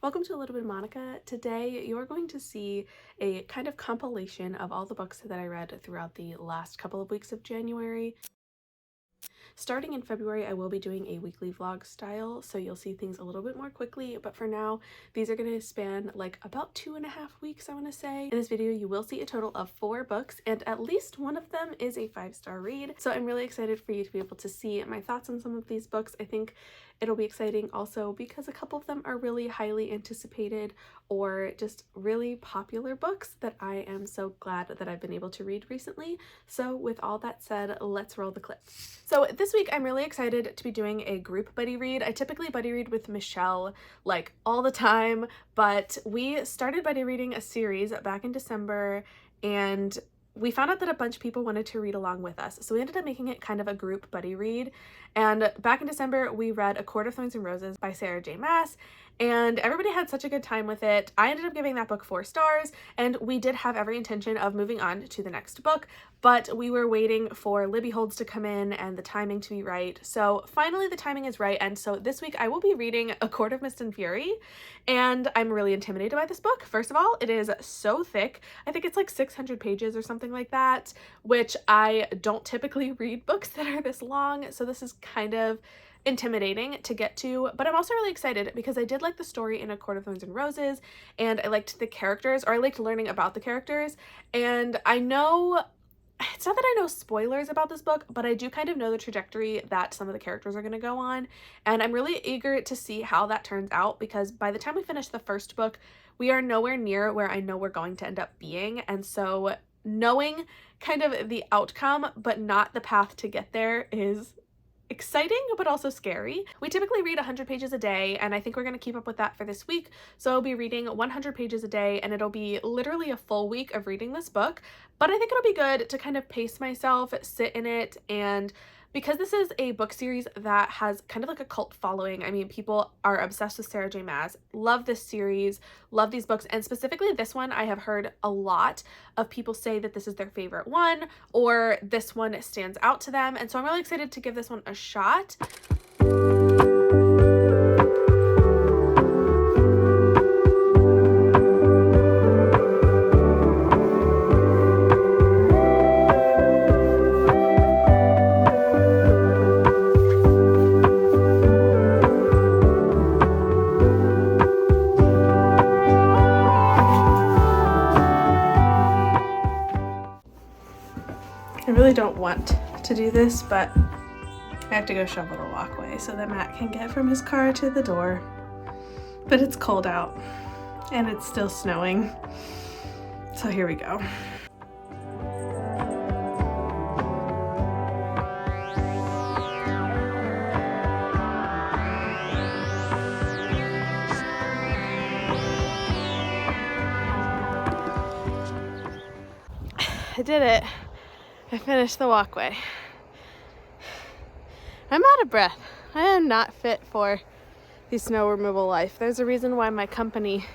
Welcome to A Little Bit of Monica. Today you're going to see a kind of compilation of all the books that I read throughout the last couple of weeks of January. Starting in February, I will be doing a weekly vlog style, so you'll see things a little bit more quickly, but for now, these are going to span like about 2.5 weeks, I want to say. In this video, you will see a total of 4 books, and at least one of them is a 5-star read, so I'm really excited for you to be able to see my thoughts on some of these books. I think it'll be exciting also because a couple of them are really highly anticipated or just really popular books that I am so glad that I've been able to read recently. So with all that said, let's roll the clip. So this week I'm really excited to be doing a group buddy read. I typically buddy read with Michelle like all the time, but we started buddy reading a series back in December and we found out that a bunch of people wanted to read along with us. So we ended up making it kind of a group buddy read. And back in December, we read A Court of Thorns and Roses by Sarah J Maas, and everybody had such a good time with it. I ended up giving that book 4 stars, and we did have every intention of moving on to the next book, but we were waiting for Libby Holds to come in and the timing to be right. So finally the timing is right, and so this week I will be reading A Court of Mist and Fury, and I'm really intimidated by this book. First of all, it is so thick. I think it's like 600 pages or something like that, which I don't typically read books that are this long, so this is kind of intimidating to get to, but I'm also really excited because I did like the story in A Court of Thorns and Roses, and I liked the characters, or I liked learning about the characters, and I know it's not that I know spoilers about this book, but I do kind of know the trajectory that some of the characters are going to go on, and I'm really eager to see how that turns out because by the time we finish the first book, we are nowhere near where I know we're going to end up being, and so knowing kind of the outcome but not the path to get there is exciting but also scary. We typically read 100 pages a day, and I think we're going to keep up with that for this week. So I'll be reading 100 pages a day, and it'll be literally a full week of reading this book, but I think it'll be good to kind of pace myself, sit in it, and because this is a book series that has kind of like a cult following. I mean, people are obsessed with Sarah J Maas, love this series, love these books, and specifically this one, I have heard a lot of people say that this is their favorite one or this one stands out to them, and so I'm really excited to give this one a shot. I really don't want to do this, but I have to go shovel the walkway so that Matt can get from his car to the door. But it's cold out and it's still snowing. So here we go. I did it. I finished the walkway. I'm out of breath. I am not fit for the snow removal life. There's a reason why my company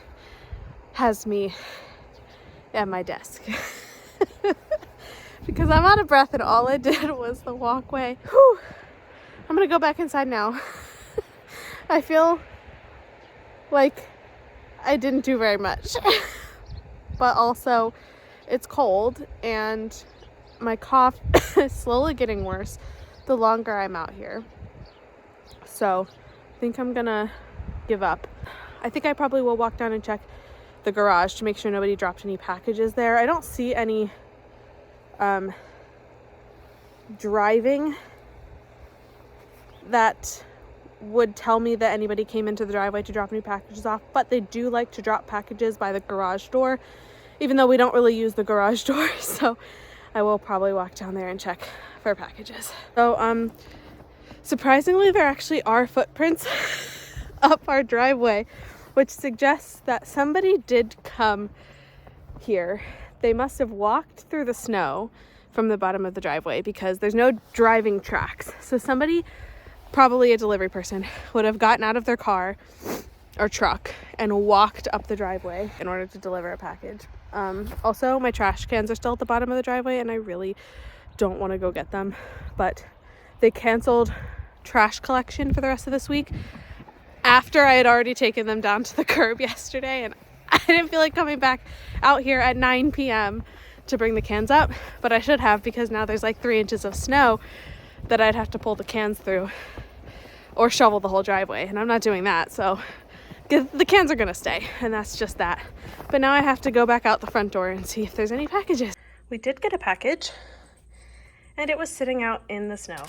has me at my desk. Because I'm out of breath and all I did was the walkway. Whew. I'm gonna go back inside now. I feel like I didn't do very much. But also it's cold and my cough is slowly getting worse the longer I'm out here. So I think I'm gonna give up. I think I probably will walk down and check the garage to make sure nobody dropped any packages there. I don't see any driving that would tell me that anybody came into the driveway to drop any packages off, but they do like to drop packages by the garage door, even though we don't really use the garage door. So I will probably walk down there and check for packages. So surprisingly, there actually are footprints up our driveway, which suggests that somebody did come here. They must have walked through the snow from the bottom of the driveway because there's no driving tracks. So somebody, probably a delivery person, would have gotten out of their car or truck and walked up the driveway in order to deliver a package. Also, my trash cans are still at the bottom of the driveway and I really don't want to go get them, but they canceled trash collection for the rest of this week after I had already taken them down to the curb yesterday, and I didn't feel like coming back out here at 9 p.m. to bring the cans up, but I should have, because now there's like 3 inches of snow that I'd have to pull the cans through or shovel the whole driveway, and I'm not doing that. So the cans are gonna stay, and that's just that. But now I have to go back out the front door and see if there's any packages. We did get a package, and it was sitting out in the snow.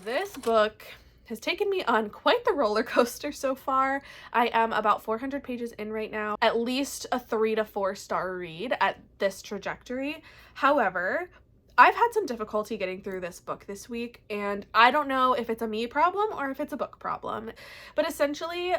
This book has taken me on quite the roller coaster so far. I am about 400 pages in right now, at least a 3 to 4 star read at this trajectory. However, I've had some difficulty getting through this book this week, and I don't know if it's a me problem or if it's a book problem. But essentially,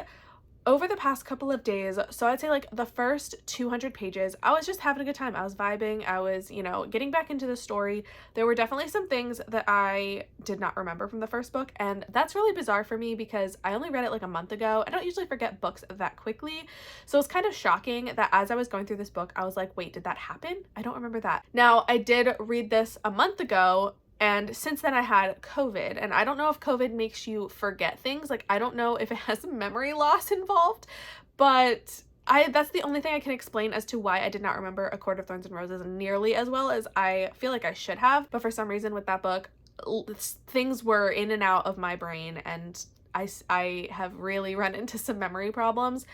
over the past couple of days, so I'd say like the first 200 pages, I was just having a good time. I was vibing. I was, getting back into the story. There were definitely some things that I did not remember from the first book, and that's really bizarre for me because I only read it like a month ago. I don't usually forget books that quickly, so it's kind of shocking that as I was going through this book, I was like, wait, did that happen? I don't remember that. Now, I did read this a month ago, and since then I had COVID, and I don't know if COVID makes you forget things. Like, I don't know if it has memory loss involved, but that's the only thing I can explain as to why I did not remember A Court of Thorns and Roses nearly as well as I feel like I should have. But for some reason with that book, things were in and out of my brain, and I have really run into some memory problems.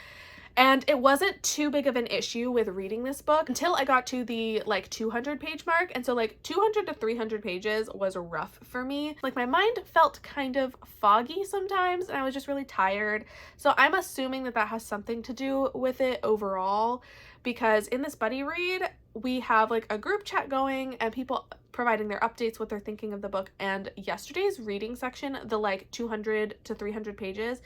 And it wasn't too big of an issue with reading this book until I got to the 200 page mark. And so 200 to 300 pages was rough for me. Like, my mind felt kind of foggy sometimes, and I was just really tired. So I'm assuming that that has something to do with it overall, because in this buddy read, we have a group chat going and people providing their updates, what they're thinking of the book. And yesterday's reading section, the 200 to 300 pages,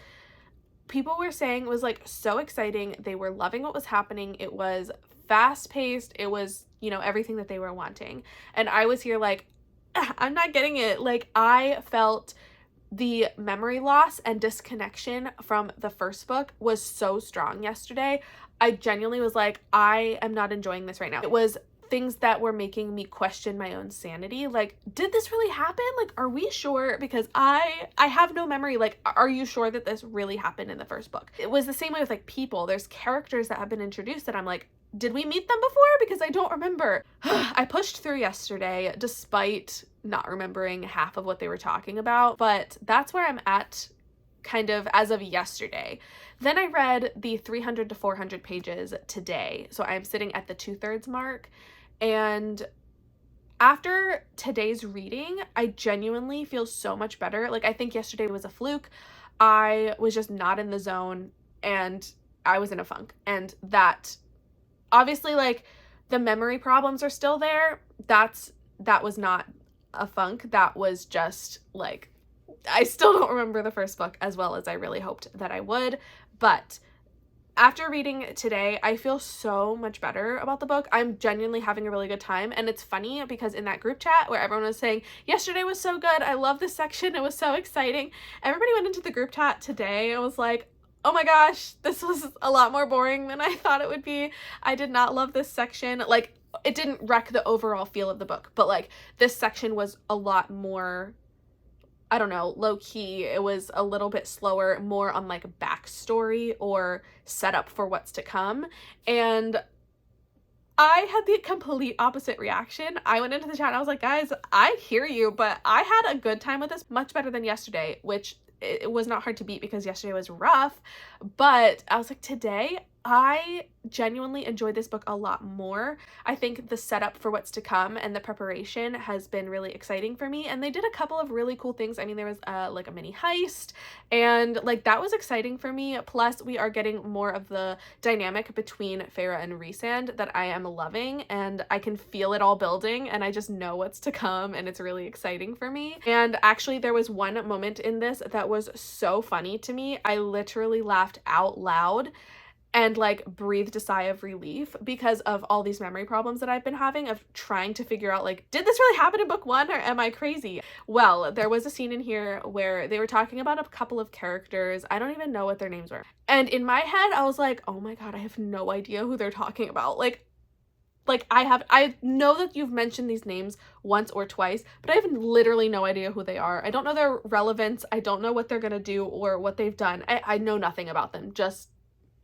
people were saying it was so exciting. They were loving what was happening. It was fast paced. It was, everything that they were wanting. And I was here I'm not getting it. I felt the memory loss and disconnection from the first book was so strong yesterday. I genuinely was I am not enjoying this right now. It was things that were making me question my own sanity. Did this really happen? Are we sure? Because I have no memory. Are you sure that this really happened in the first book? It was the same way with people. There's characters that have been introduced that I'm did we meet them before? Because I don't remember. I pushed through yesterday despite not remembering half of what they were talking about, but that's where I'm at kind of as of yesterday. Then I read the 300 to 400 pages today. So I'm sitting at the 2/3 mark. And after today's reading, I genuinely feel so much better. I think yesterday was a fluke. I was just not in the zone, and I was in a funk. And that, obviously, the memory problems are still there. That was not a funk. That was just, I still don't remember the first book as well as I really hoped that I would. But after reading today, I feel so much better about the book. I'm genuinely having a really good time. And it's funny because in that group chat where everyone was saying, yesterday was so good, I love this section, it was so exciting, everybody went into the group chat today and was like, oh my gosh, this was a lot more boring than I thought it would be. I did not love this section. It didn't wreck the overall feel of the book, but this section was a lot more, I don't know, low key. It was a little bit slower, more on backstory or setup for what's to come. And I had the complete opposite reaction. I went into the chat and I was like, guys, I hear you, but I had a good time with this, much better than yesterday, which it was not hard to beat because yesterday was rough. But I was like, today, I genuinely enjoyed this book a lot more. I think the setup for what's to come and the preparation has been really exciting for me, and they did a couple of really cool things. I mean, there was a mini heist, and that was exciting for me. Plus, we are getting more of the dynamic between Farah and Rhysand that I am loving, and I can feel it all building, and I just know what's to come, and it's really exciting for me. And actually, there was one moment in this that was so funny to me. I literally laughed out loud and breathed a sigh of relief because of all these memory problems that I've been having of trying to figure out did this really happen in book 1 or am I crazy? Well, there was a scene in here where they were talking about a couple of characters. I don't even know what their names were. And in my head, I was like, oh my god, I have no idea who they're talking about. like, I know that you've mentioned these names once or twice, but I have literally no idea who they are. I don't know their relevance. I don't know what they're gonna do or what they've done. I know nothing about them, just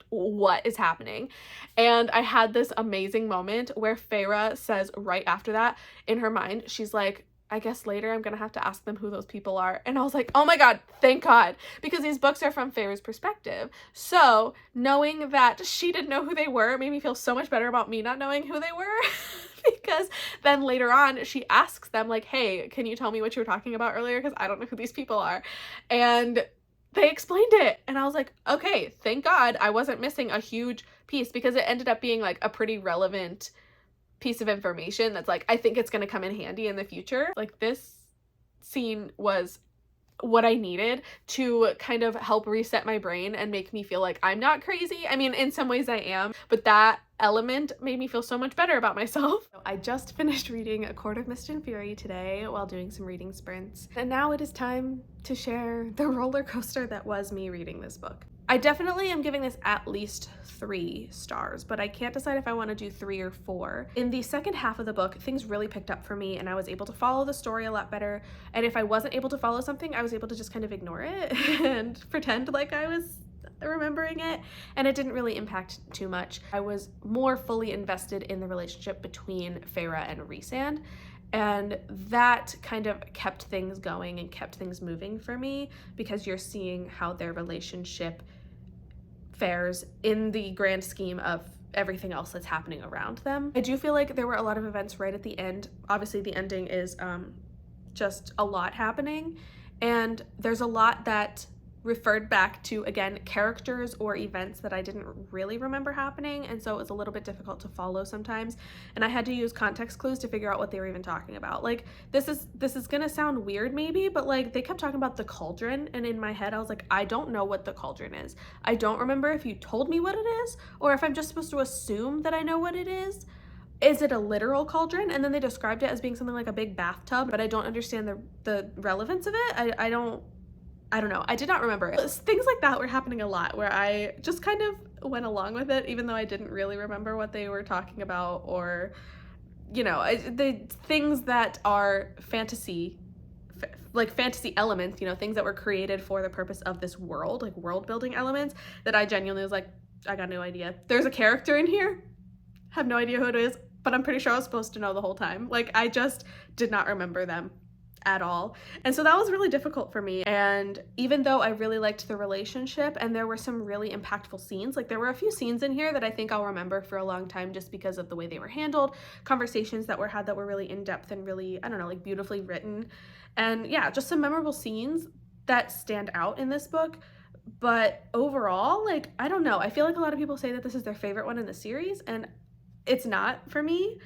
what is happening. And I had this amazing moment where Feyre says right after that, in her mind, she's like, I guess later I'm gonna have to ask them who those people are. And I was like, oh my god, thank God, because these books are from Feyre's perspective. So knowing that she didn't know who they were made me feel so much better about me not knowing who they were. Because then later on she asks them like, hey, can you tell me what you were talking about earlier, because I don't know who these people are. And they explained it, and I was like, okay, thank God I wasn't missing a huge piece, because it ended up being like a pretty relevant piece of information that's like, I think it's going to come in handy in the future. Like, this scene was what I needed to kind of help reset my brain and make me feel like I'm not crazy. I mean, in some ways I am, but that element made me feel so much better about myself. I just finished reading A Court of Mist and Fury today while doing some reading sprints, and now it is time to share the roller coaster that was me reading this book. I definitely am giving this at least 3 stars, but I can't decide if I want to do 3 or 4. In the second half of the book, things really picked up for me and I was able to follow the story a lot better. And if I wasn't able to follow something, I was able to just kind of ignore it and pretend like I was remembering it, and it didn't really impact too much. I was more fully invested in the relationship between Feyre and Rhysand, and that kind of kept things going and kept things moving for me, because you're seeing how their relationship fares in the grand scheme of everything else that's happening around them. I do feel like there were a lot of events right at the end. Obviously the ending is just a lot happening, and there's a lot that referred back to, again, characters or events that I didn't really remember happening, and so it was a little bit difficult to follow sometimes, and I had to use context clues to figure out what they were even talking about. Like, this is gonna sound weird maybe, but like, they kept talking about the cauldron, and in my head I was like, I don't know what the cauldron is. I don't remember if you told me what it is or if I'm just supposed to assume that I know what it is. Is it a literal cauldron? And then they described it as being something like a big bathtub, but I don't understand the relevance of it. I don't know. I did not remember it. Things like that were happening a lot, where I just kind of went along with it, even though I didn't really remember what they were talking about, or, you know, the things that are fantasy, like fantasy elements, you know, things that were created for the purpose of this world, like world building elements, that I genuinely was like, I got no idea. There's a character in here, have no idea who it is, but I'm pretty sure I was supposed to know the whole time. Like, I just did not remember them at all. And so that was really difficult for me. And even though I really liked the relationship and there were some really impactful scenes, like there were a few scenes in here that I think I'll remember for a long time just because of the way they were handled, conversations that were had that were really in-depth and really, I don't know, like beautifully written. And yeah, just some memorable scenes that stand out in this book. But overall, like, I don't know, I feel like a lot of people say that this is their favorite one in the series, and it's not for me.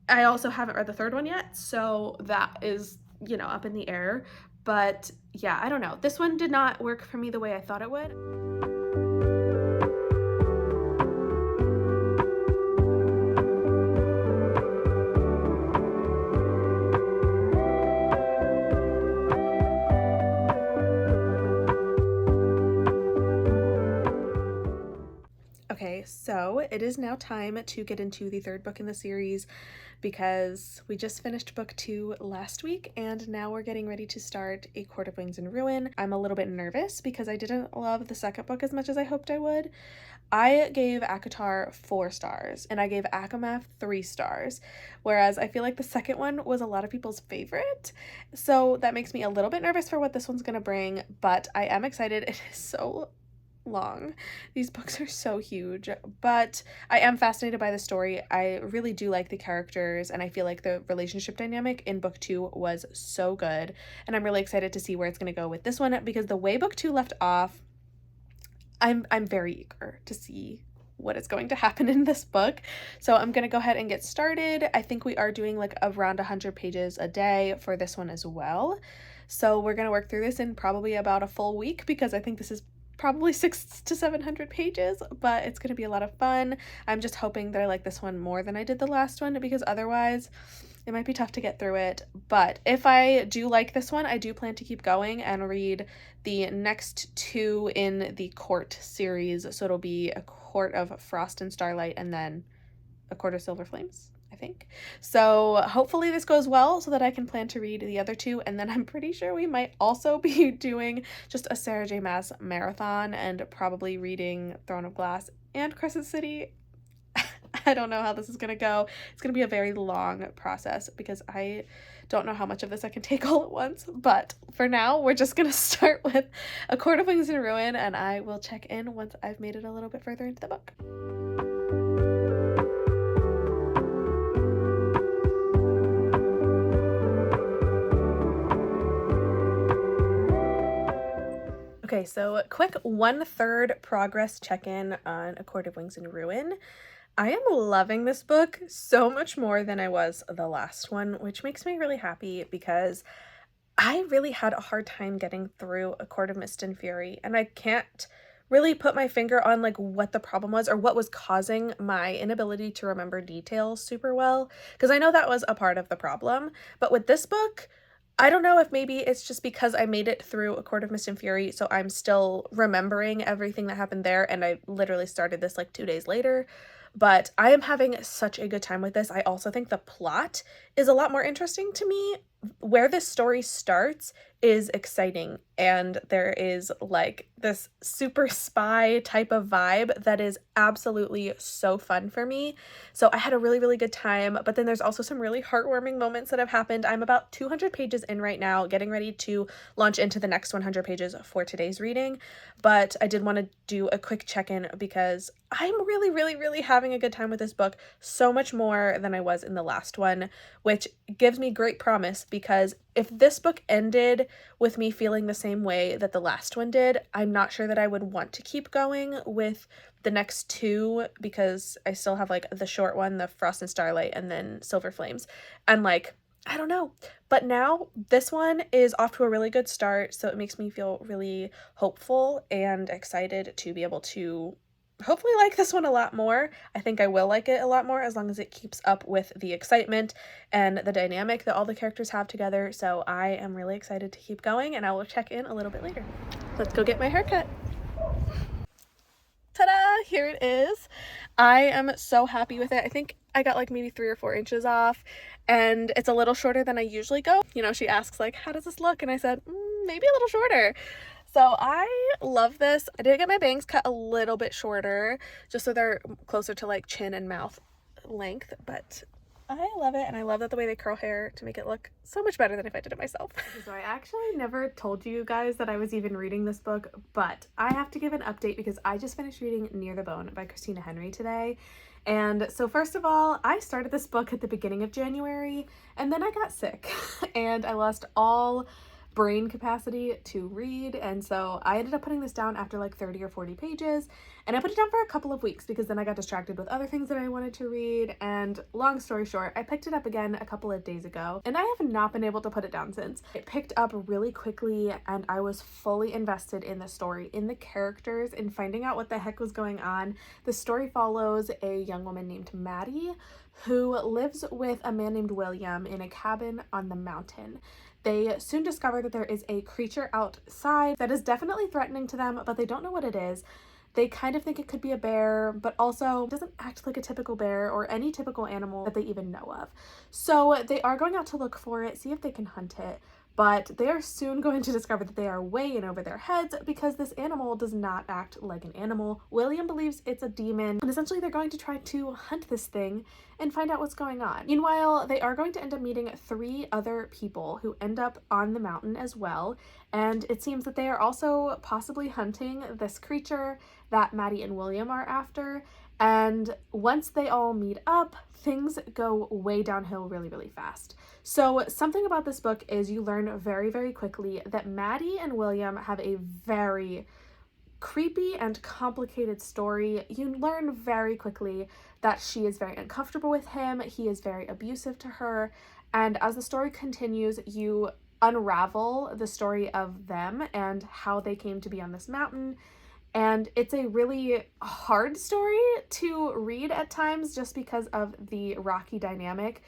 I also haven't read the 3rd one yet, so that is, you know, up in the air. But yeah, I don't know. This one did not work for me the way I thought it would. Okay, so it is now time to get into the 3rd book in the series, because we just finished book 2 last week and now we're getting ready to start A Court of Wings and Ruin. I'm a little bit nervous because I didn't love the 2nd book as much as I hoped I would. I gave ACOTAR 4 stars and I gave ACOMAF 3 stars, whereas I feel like the 2nd one was a lot of people's favorite. So that makes me a little bit nervous for what this one's gonna bring, but I am excited. It is so long. These books are so huge, but I am fascinated by the story. I really do like the characters, and I feel like the relationship dynamic in book 2 was so good, and I'm really excited to see where it's going to go with this one, because the way book 2 left off, I'm very eager to see what is going to happen in this book. So I'm going to go ahead and get started. I think we are doing like around 100 pages a day for this one as well. So we're going to work through this in probably about a full week, because I think this is probably 600 to 700 pages, but it's going to be a lot of fun. I'm just hoping that I like this one more than I did the last one, because otherwise it might be tough to get through it. But if I do like this one, I do plan to keep going and read the next 2 in the Court series. So it'll be A Court of Frost and Starlight and then A Quarter Silver Flames, I think. So hopefully this goes well so that I can plan to read the other two, and then I'm pretty sure we might also be doing just a Sarah J Maas marathon and probably reading Throne of Glass and Crescent City. I don't know how this is going to go. It's going to be a very long process because I don't know how much of this I can take all at once. But for now, we're just going to start with A Court of Wings and Ruin, and I will check in once I've made it a little bit further into the book. Okay, so quick 1/3 progress check-in on A Court of Wings and Ruin. I am loving this book so much more than I was the last one, which makes me really happy because I really had a hard time getting through A Court of Mist and Fury, and I can't really put my finger on like what the problem was or what was causing my inability to remember details super well, because I know that was a part of the problem. But with this book, I don't know if maybe it's just because I made it through A Court of Mist and Fury, so I'm still remembering everything that happened there, and I literally started this like 2 days later. But I am having such a good time with this. I also think the plot is a lot more interesting to me. Where this story starts is exciting, and there is like this super spy type of vibe that is absolutely so fun for me. So I had a really, really good time, but then there's also some really heartwarming moments that have happened. I'm about 200 pages in right now, getting ready to launch into the next 100 pages for today's reading, but I did want to do a quick check-in because I'm really, really, really having a good time with this book, so much more than I was in the last one, which gives me great promise, because if this book ended with me feeling the same way that the last one did, I'm not sure that I would want to keep going with the next two, because I still have like the short one, the Frost and Starlight, and then Silver Flames, and like, I don't know. But now this one is off to a really good start, so it makes me feel really hopeful and excited to be able to hopefully like this one a lot more. I think I will like it a lot more as long as it keeps up with the excitement and the dynamic that all the characters have together. So I am really excited to keep going, and I will check in a little bit later. Let's go get my haircut. Ta-da! Here it is. I am so happy with it. I think I got like maybe 3 or 4 inches off, and it's a little shorter than I usually go. You know, she asks like, how does this look? And I said, maybe a little shorter. So I love this. I did get my bangs cut a little bit shorter just so they're closer to like chin and mouth length, but I love it, and I love that the way they curl hair to make it look so much better than if I did it myself. So I actually never told you guys that I was even reading this book, but I have to give an update because I just finished reading Near the Bone by Christina Henry today. And so first of all, I started this book at the beginning of January, and then I got sick and I lost all brain capacity to read, and so I ended up putting this down after like 30 or 40 pages, and I put it down for a couple of weeks because then I got distracted with other things that I wanted to read, and long story short, I picked it up again a couple of days ago, and I have not been able to put it down since. It picked up really quickly, and I was fully invested in the story, in the characters, in finding out what the heck was going on. The story follows a young woman named Maddie who lives with a man named William in a cabin on the mountain. They soon discover that there is a creature outside that is definitely threatening to them, but they don't know what it is. They kind of think it could be a bear, but also doesn't act like a typical bear or any typical animal that they even know of. So they are going out to look for it, see if they can hunt it, but they are soon going to discover that they are way in over their heads because this animal does not act like an animal. William believes it's a demon, and essentially they're going to try to hunt this thing and find out what's going on. Meanwhile, they are going to end up meeting 3 other people who end up on the mountain as well, and it seems that they are also possibly hunting this creature that Maddie and William are after. And once they all meet up, things go way downhill really, really fast. So something about this book is you learn very, very quickly that Maddie and William have a very creepy and complicated story. You learn very quickly that she is very uncomfortable with him, he is very abusive to her, and as the story continues, you unravel the story of them and how they came to be on this mountain. And it's a really hard story to read at times just because of the rocky dynamic.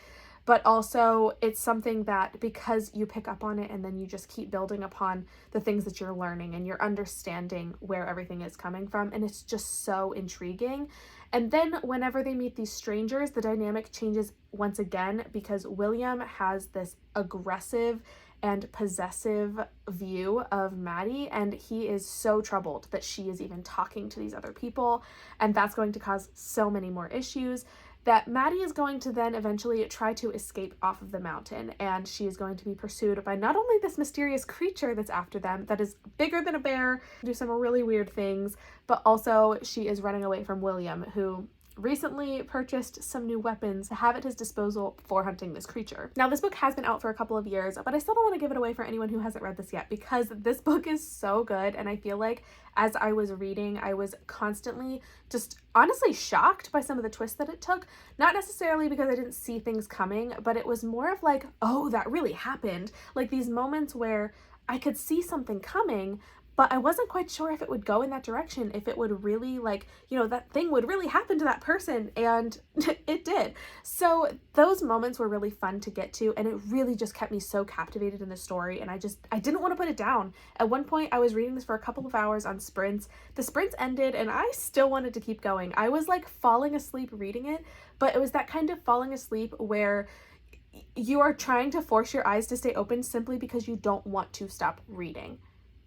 but also it's something that because you pick up on it and then you just keep building upon the things that you're learning and you're understanding where everything is coming from, and it's just so intriguing. And then whenever they meet these strangers, the dynamic changes once again because William has this aggressive and possessive view of Maddie, and he is so troubled that she is even talking to these other people, and that's going to cause so many more issues that Maddie is going to then eventually try to escape off of the mountain, and she is going to be pursued by not only this mysterious creature that's after them that is bigger than a bear, do some really weird things, but also she is running away from William, who recently purchased some new weapons to have at his disposal for hunting this creature. Now, this book has been out for a couple of years, but I still don't want to give it away for anyone who hasn't read this yet because this book is so good, and I feel like as I was reading, I was constantly just honestly shocked by some of the twists that it took. Not necessarily because I didn't see things coming, but it was more of like, oh, that really happened. Like these moments where I could see something coming, but I wasn't quite sure if it would go in that direction, if it would really, like, you know, that thing would really happen to that person, and it did. So those moments were really fun to get to, and it really just kept me so captivated in the story, and I didn't want to put it down. At one point, I was reading this for a couple of hours on sprints. The sprints ended, and I still wanted to keep going. I was, like, falling asleep reading it, but it was that kind of falling asleep where you are trying to force your eyes to stay open simply because you don't want to stop reading.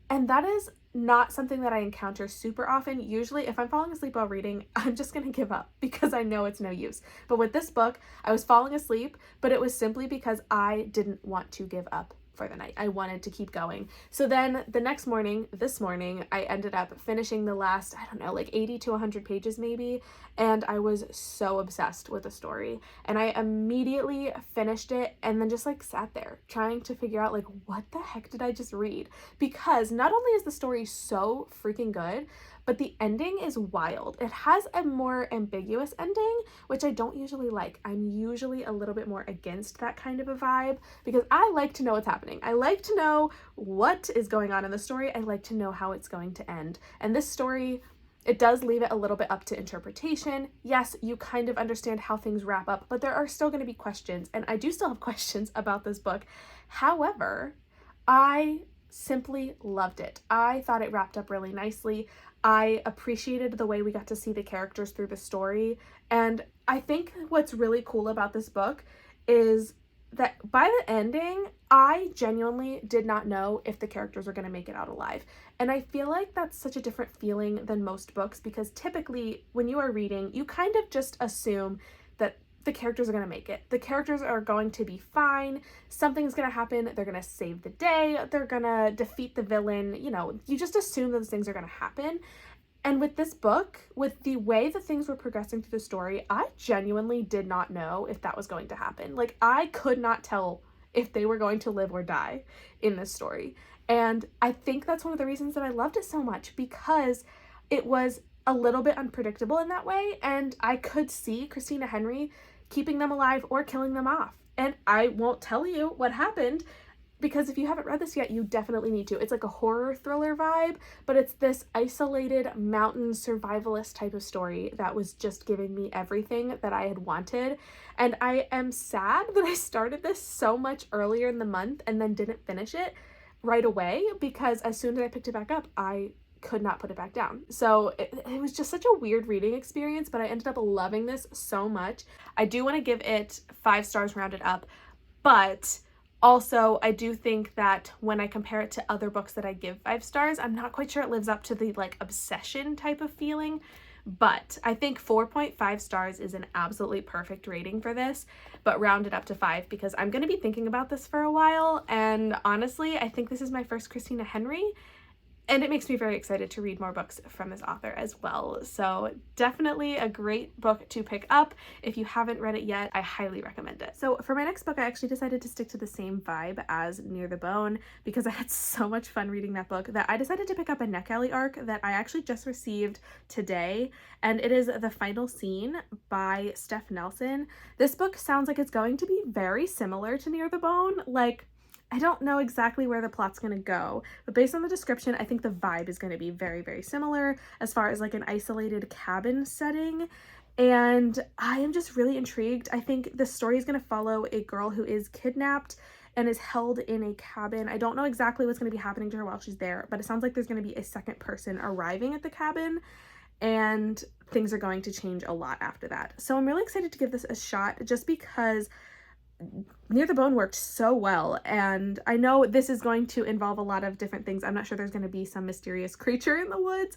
And that is not something that I encounter super often. Usually if I'm falling asleep while reading, I'm just going to give up because I know it's no use. But with this book, I was falling asleep, but it was simply because I didn't want to give up for the night. I wanted to keep going. So then the next morning, this morning, I ended up finishing the last, I don't know, like 80 to 100 pages maybe, and I was so obsessed with the story. And I immediately finished it and then just like sat there trying to figure out like, what the heck did I just read? Because not only is the story so freaking good, but the ending is wild. It has a more ambiguous ending, which I don't usually like. I'm usually a little bit more against that kind of a vibe because I like to know what's happening. I like to know what is going on in the story. I like to know how it's going to end. And this story, it does leave it a little bit up to interpretation. Yes, you kind of understand how things wrap up, but there are still going to be questions, and I do still have questions about this book. However, I simply loved it. I thought it wrapped up really nicely. I appreciated the way we got to see the characters through the story, and I think what's really cool about this book is that by the ending, I genuinely did not know if the characters were going to make it out alive. And I feel like that's such a different feeling than most books because typically when you are reading, you kind of just assume that the characters are going to make it. The characters are going to be fine. Something's going to happen. They're going to save the day. They're going to defeat the villain. You know, you just assume those things are going to happen. And with this book, with the way that things were progressing through the story, I genuinely did not know if that was going to happen. Like, I could not tell if they were going to live or die in this story. And I think that's one of the reasons that I loved it so much, because it was a little bit unpredictable in that way, and I could see Christina Henry keeping them alive or killing them off. And I won't tell you what happened, because if you haven't read this yet, you definitely need to. It's like a horror thriller vibe, but it's this isolated mountain survivalist type of story that was just giving me everything that I had wanted. And I am sad that I started this so much earlier in the month and then didn't finish it right away, because as soon as I picked it back up, I could not put it back down. So it was just such a weird reading experience, but I ended up loving this so much. I do want to give it 5 stars rounded up, but also, I do think that when I compare it to other books that I give 5 stars, I'm not quite sure it lives up to the like obsession type of feeling, but I think 4.5 stars is an absolutely perfect rating for this, but round it up to 5 because I'm going to be thinking about this for a while, and honestly, I think this is my first Christina Henry, and it makes me very excited to read more books from this author as well. So definitely a great book to pick up. If you haven't read it yet, I highly recommend it. So for my next book, I actually decided to stick to the same vibe as Near the Bone because I had so much fun reading that book that I decided to pick up a Neck Alley arc that I actually just received today, and it is The Final Scene by Steph Nelson. This book sounds like it's going to be very similar to Near the Bone. Like, I don't know exactly where the plot's going to go, but based on the description, I think the vibe is going to be very, very similar as far as like an isolated cabin setting. and I am just really intrigued. I think the story is going to follow a girl who is kidnapped and is held in a cabin. I don't know exactly what's going to be happening to her while she's there, but it sounds like there's going to be a second person arriving at the cabin, and things are going to change a lot after that. So I'm really excited to give this a shot, just because Near the Bone worked so well, and I know this is going to involve a lot of different things. I'm not sure there's going to be some mysterious creature in the woods,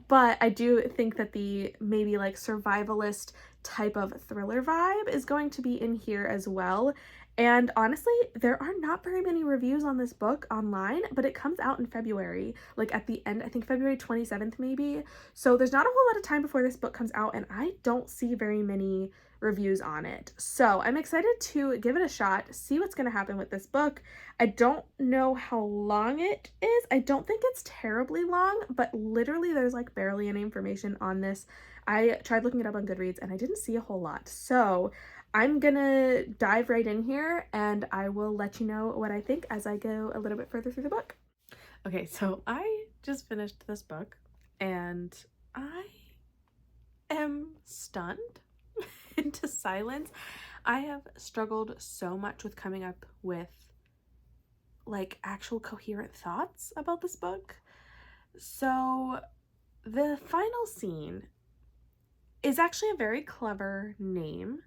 but I do think that the maybe like survivalist type of thriller vibe is going to be in here as well. And honestly, there are not very many reviews on this book online, but it comes out in February, like at the end, I think February 27th maybe. So there's not a whole lot of time before this book comes out, and I don't see very many reviews on it. So I'm excited to give it a shot, see what's going to happen with this book. I don't know how long it is. I don't think it's terribly long, but literally there's like barely any information on this. I tried looking it up on Goodreads and I didn't see a whole lot. So I'm gonna dive right in here, and I will let you know what I think as I go a little bit further through the book. Okay, so I just finished this book and I am stunned into silence. I have struggled so much with coming up with like actual coherent thoughts about this book. So the final scene is actually a very clever name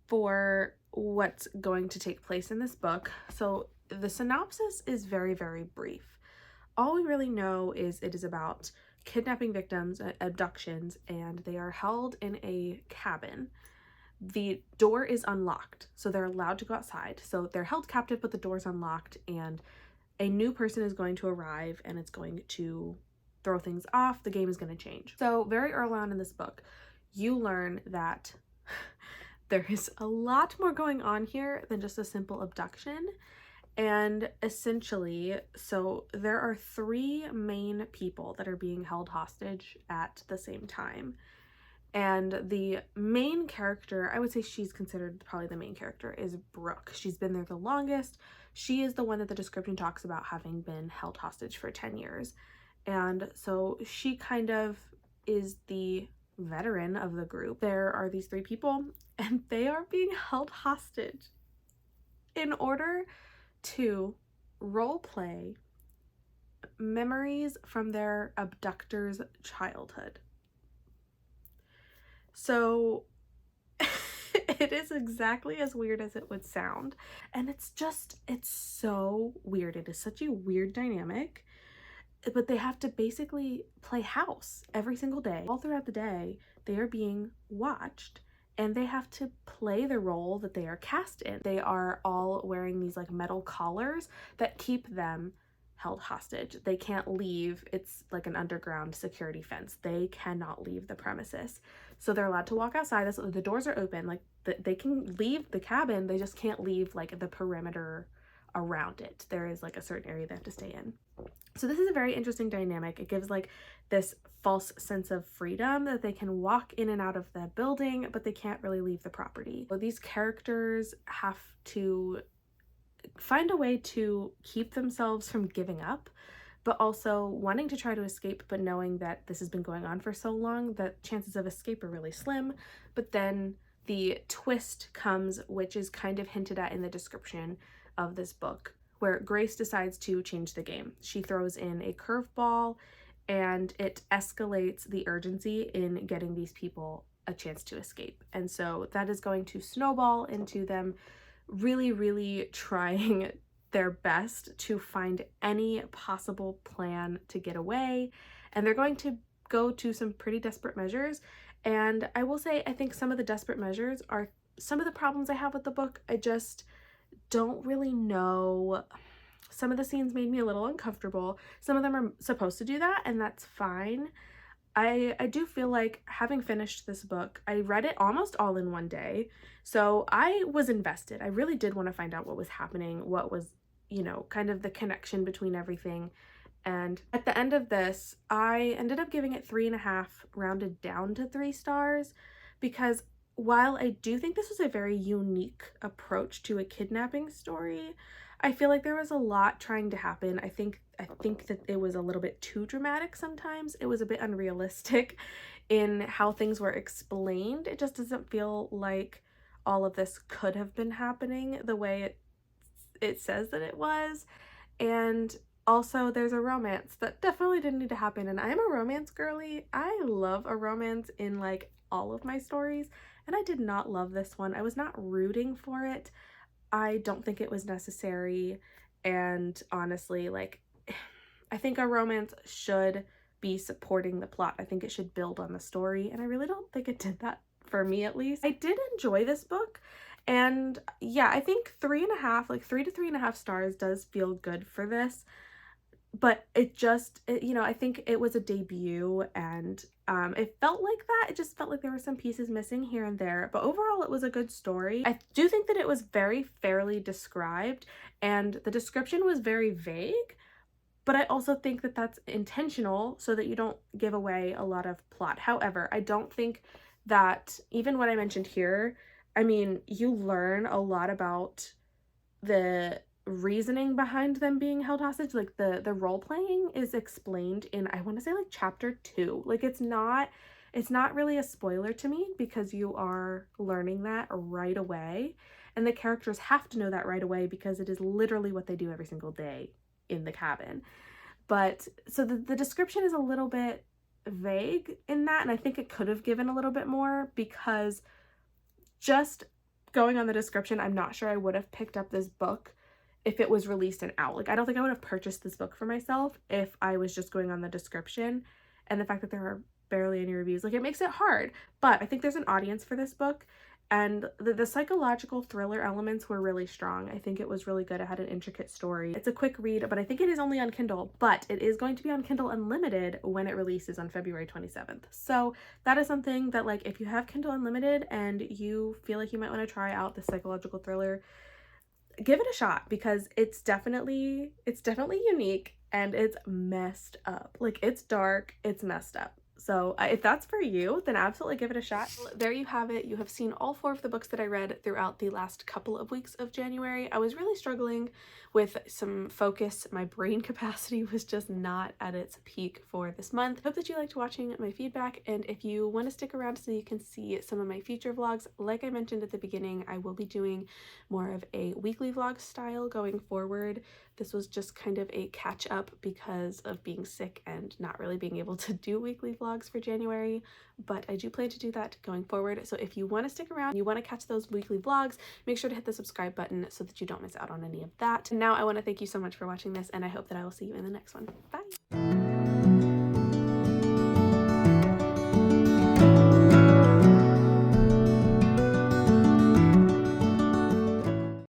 for what's going to take place in this book. So the synopsis is very, very brief. All we really know is it is about kidnapping victims, abductions, and they are held in a cabin. The door is unlocked, so they're allowed to go outside. So they're held captive, but the door's unlocked, and a new person is going to arrive, and it's going to throw things off. The game is going to change. So very early on in this book, you learn that there is a lot more going on here than just a simple abduction. And essentially, so there are 3 main people that are being held hostage at the same time. And the main character, I would say she's considered probably the main character, is Brooke. She's been there the longest. She is the one that the description talks about having been held hostage for 10 years. And so she kind of is the veteran of the group. There are these 3 people, and they are being held hostage in order to role play memories from their abductor's childhood. So it is exactly as weird as it would sound, and it's so weird. It is such a weird dynamic, but they have to basically play house every single day. All throughout the day, they are being watched, and they have to play the role that they are cast in. They are all wearing these like metal collars that keep them held hostage. They can't leave. It's like an underground security fence. They cannot leave the premises. So they're allowed to walk outside. The doors are open. Like they can leave the cabin. They just can't leave like the perimeter around it. There is like a certain area they have to stay in. So this is a very interesting dynamic. It gives like this false sense of freedom that they can walk in and out of the building, but they can't really leave the property. So these characters have to find a way to keep themselves from giving up, but also wanting to try to escape, but knowing that this has been going on for so long that chances of escape are really slim. But then the twist comes, which is kind of hinted at in the description of this book, where Grace decides to change the game. She throws in a curveball, and it escalates the urgency in getting these people a chance to escape. And so that is going to snowball into them really, really trying their best to find any possible plan to get away. And they're going to go to some pretty desperate measures. And I will say, I think some of the desperate measures are some of the problems I have with the book. I just don't really know. Some of the scenes made me a little uncomfortable. Some of them are supposed to do that, and that's fine. I do feel like, having finished this book, I read it almost all in one day, so I was invested. I really did want to find out what was happening, what was, you know, kind of the connection between everything. And at the end of this, I ended up giving it 3.5, rounded down to 3 stars, because while I do think this was a very unique approach to a kidnapping story, I feel like there was a lot trying to happen. I think that it was a little bit too dramatic sometimes. It was a bit unrealistic in how things were explained, it just doesn't feel like all of this could have been happening the way it says that it was. And also there's a romance that definitely didn't need to happen, and I'm a romance girly. I love a romance in like all of my stories, and I did not love this one. I was not rooting for it. I don't think it was necessary, and honestly, like, I think a romance should be supporting the plot. I think it should build on the story, and I really don't think it did that, for me at least. I did enjoy this book, and yeah, I think 3.5, like 3 to 3.5 stars does feel good for this. But you know, I think it was a debut, and it felt like that. It just felt like there were some pieces missing here and there, but overall it was a good story. I do think that it was very fairly described, and the description was very vague, but I also think that that's intentional so that you don't give away a lot of plot. However, I don't think that even what I mentioned here, I mean, you learn a lot about the reasoning behind them being held hostage. Like the role playing is explained in, I want to say, like chapter 2. Like it's not really a spoiler to me because you are learning that right away, and the characters have to know that right away because it is literally what they do every single day in the cabin. But so the description is a little bit vague in that, and I think it could have given a little bit more, because just going on the description, I'm not sure I would have picked up this book if it was released and out. Like, I don't think I would have purchased this book for myself if I was just going on the description. And the fact that there are barely any reviews, like, it makes it hard. But I think there's an audience for this book, and the psychological thriller elements were really strong. I think it was really good. It had an intricate story. It's a quick read, but I think it is only on Kindle, but it is going to be on Kindle Unlimited when it releases on February 27th. So that is something that, like, if you have Kindle Unlimited and you feel like you might want to try out the psychological thriller, give it a shot, because it's definitely unique, and it's messed up. Like, it's dark, it's messed up. So if that's for you, then absolutely give it a shot. There you have it. You have seen all 4 of the books that I read throughout the last couple of weeks of January. I was really struggling with some focus. My brain capacity was just not at its peak for this month. I hope that you liked watching my feedback, and if you want to stick around so you can see some of my future vlogs, like I mentioned at the beginning, I will be doing more of a weekly vlog style going forward. This was just kind of a catch up because of being sick and not really being able to do weekly vlogs for January, but I do plan to do that going forward. So if you want to stick around, you want to catch those weekly vlogs, make sure to hit the subscribe button so that you don't miss out on any of that. And now I want to thank you so much for watching this, and I hope that I will see you in the next one. Bye!